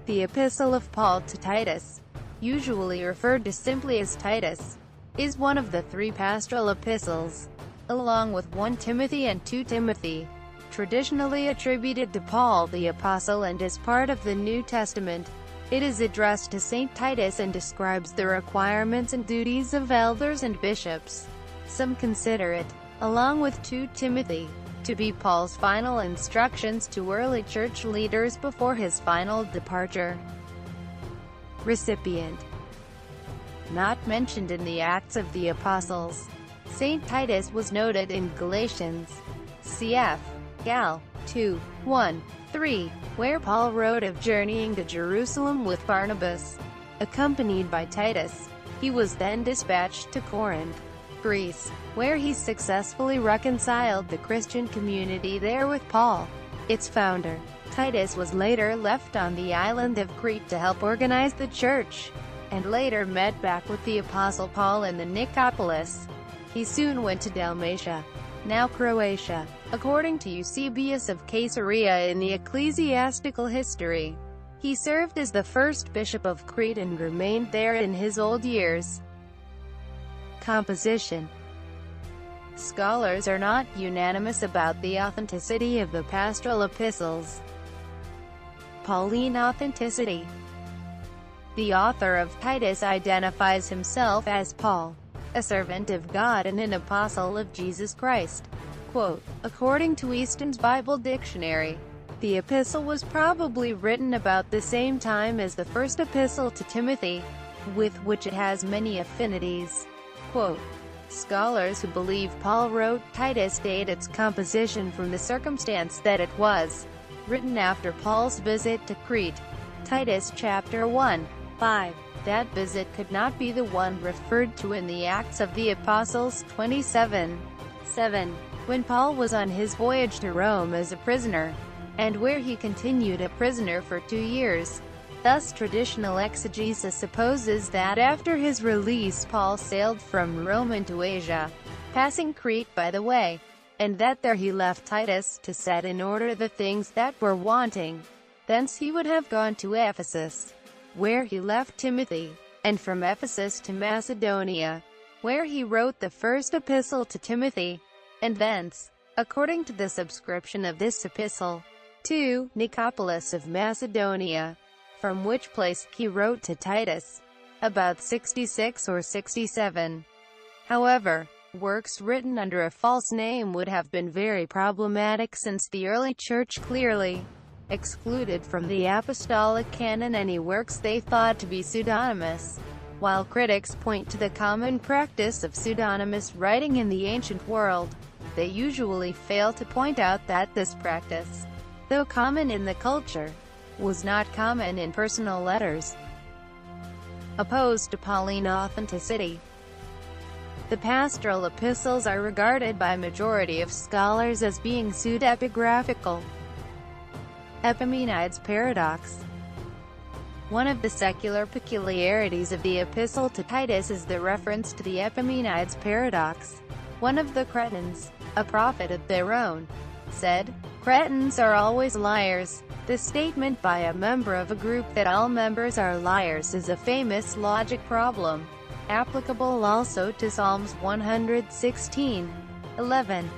The Epistle of Paul to Titus, usually referred to simply as Titus, is one of the three pastoral epistles, along with 1 Timothy and 2 Timothy, traditionally attributed to Paul the Apostle and is part of the New Testament. It is addressed to Saint Titus and describes the requirements and duties of elders and bishops. Some consider it, along with 2 Timothy, to be Paul's final instructions to early church leaders before his final departure. Recipient. Not mentioned in the Acts of the Apostles, Saint Titus was noted in Galatians, cf. Gal. 2, 1, 3, where Paul wrote of journeying to Jerusalem with Barnabas, accompanied by Titus. He was then dispatched to Corinth, Greece, where he successfully reconciled the Christian community there with Paul, its founder. Titus was later left on the island of Crete to help organize the church, and later met back with the Apostle Paul in the Nicopolis. He soon went to Dalmatia, now Croatia, according to Eusebius of Caesarea in the Ecclesiastical History. He served as the first bishop of Crete and remained there in his old years. Composition. Scholars are not unanimous about the authenticity of the pastoral epistles. Pauline authenticity. The author of Titus identifies himself as Paul, a servant of God and an apostle of Jesus Christ. Quote, according to Easton's Bible Dictionary, the epistle was probably written about the same time as the first epistle to Timothy, with which it has many affinities. Quote, scholars who believe Paul wrote Titus date its composition from the circumstance that it was written after Paul's visit to Crete. Titus chapter 1, 5. That visit could not be the one referred to in the Acts of the Apostles 27:7, when Paul was on his voyage to Rome as a prisoner, and where he continued a prisoner for 2 years. Thus traditional exegesis supposes that after his release Paul sailed from Rome into Asia, passing Crete by the way, and that there he left Titus to set in order the things that were wanting. Thence he would have gone to Ephesus, where he left Timothy, and from Ephesus to Macedonia, where he wrote the first epistle to Timothy, and thence, according to the subscription of this epistle, to Nicopolis of Macedonia, from which place he wrote to Titus, about 66 or 67. However, works written under a false name would have been very problematic, since the early church clearly excluded from the apostolic canon any works they thought to be pseudonymous. While critics point to the common practice of pseudonymous writing in the ancient world, they usually fail to point out that this practice, though common in the culture, was not common in personal letters. Opposed to Pauline authenticity. The pastoral epistles are regarded by majority of scholars as being pseudepigraphical. Epimenides paradox. One of the secular peculiarities of the Epistle to Titus is the reference to the Epimenides paradox. One of the Cretans, a prophet of their own, said, "Cretans are always liars." This statement by a member of a group that all members are liars is a famous logic problem, applicable also to Psalms 116:11.